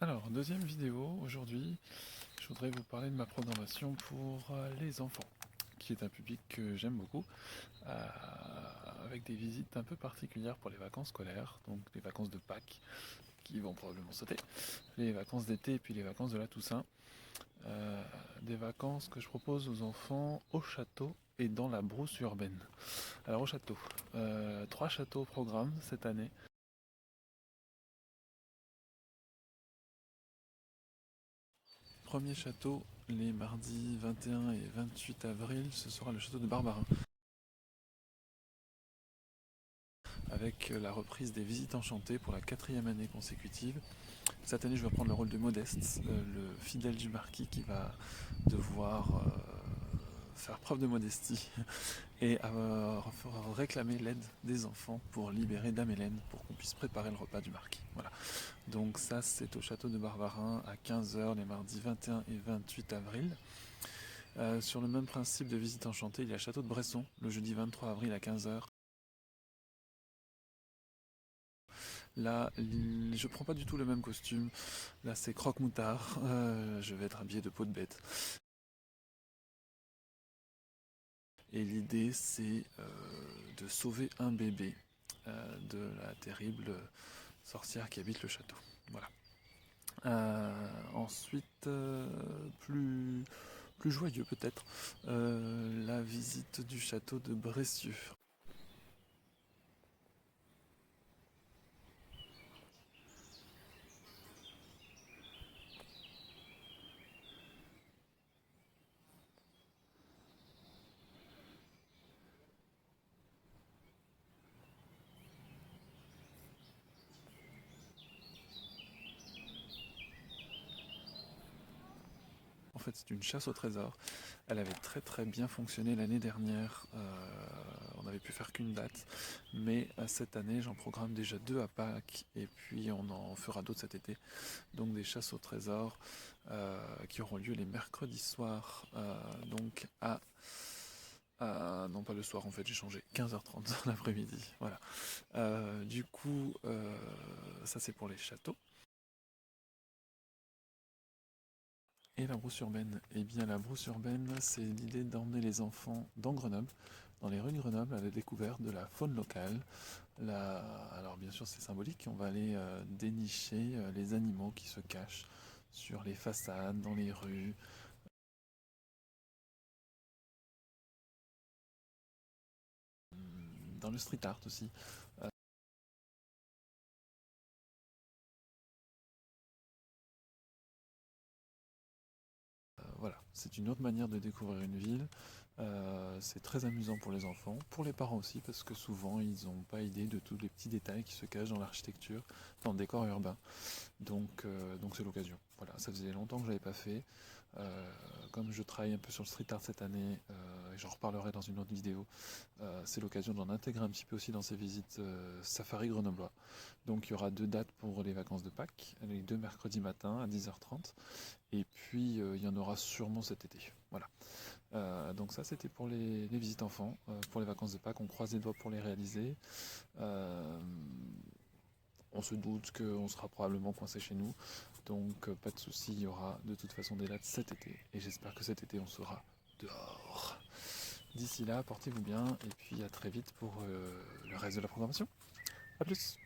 Alors, deuxième vidéo, aujourd'hui, je voudrais vous parler de ma programmation pour les enfants, qui est un public que j'aime beaucoup, euh, avec des visites un peu particulières pour les vacances scolaires, donc les vacances de Pâques, qui vont probablement sauter, les vacances d'été et puis les vacances de la Toussaint. Euh, des vacances que je propose aux enfants au château et dans la brousse urbaine. Alors au château, 3 châteaux au programme cette année. Premier château, les mardis 21 et 28 avril, ce sera le château de Barbarin, avec la reprise des Visites Enchantées pour la 4e année consécutive. Cette année, je vais prendre le rôle de Modeste, le fidèle du marquis qui va devoir faire preuve de modestie et réclamer l'aide des enfants pour libérer Dame Hélène, pour qu'on puisse préparer le repas du marquis. Voilà. Donc ça, c'est au château de Barbarin à 15 h les mardis 21 et 28 avril. Sur le même principe de visite enchantée, il y a le château de Bresson, le jeudi 23 avril à 15 h. Là, je prends pas du tout le même costume. Là, c'est croque-moutard. Je vais être habillé de peau de bête. Et l'idée, c'est de sauver un bébé de la terrible sorcière qui habite le château. Voilà. Ensuite, plus joyeux peut-être, la visite du château de Bressieux. En fait, c'est une chasse au trésor. Elle avait très très bien fonctionné l'année dernière. On n'avait pu faire qu'une date, mais cette année, j'en programme déjà 2 à Pâques, et puis on en fera d'autres cet été. Donc des chasses au trésor qui auront lieu les mercredis soirs, donc non, pas le soir en fait, j'ai changé, 15h30 l'après-midi. Voilà. Du coup, ça c'est pour les châteaux. Et la brousse urbaine? Eh bien, la brousse urbaine, c'est l'idée d'emmener les enfants dans Grenoble, dans les rues de Grenoble, à la découverte de la faune locale. Alors, bien sûr, c'est symbolique, on va aller dénicher les animaux qui se cachent sur les façades, dans les rues, dans le street art aussi. Euh, voilà, c'est une autre manière de découvrir une ville. C'est très amusant pour les enfants, pour les parents aussi, parce que souvent ils n'ont pas idée de tous les petits détails qui se cachent dans l'architecture, dans le décor urbain. Donc c'est l'occasion. Voilà, ça faisait longtemps que je l'avais pas fait. Euh, Comme je travaille un peu sur le street art cette année, et j'en reparlerai dans une autre vidéo, c'est l'occasion d'en intégrer un petit peu aussi dans ces visites safari grenoblois. Donc il y aura 2 dates pour les vacances de Pâques, les 2 mercredis matin à 10h30, et puis il y en aura sûrement cet été. Voilà. Donc ça c'était pour les visites enfants, pour les vacances de Pâques, on croise les doigts pour les réaliser. Euh, on se doute qu'on sera probablement coincé chez nous, donc pas de souci, il y aura de toute façon des dates cet été, et j'espère que cet été on sera dehors. D'ici là, portez-vous bien, et puis à très vite pour le reste de la programmation. A plus!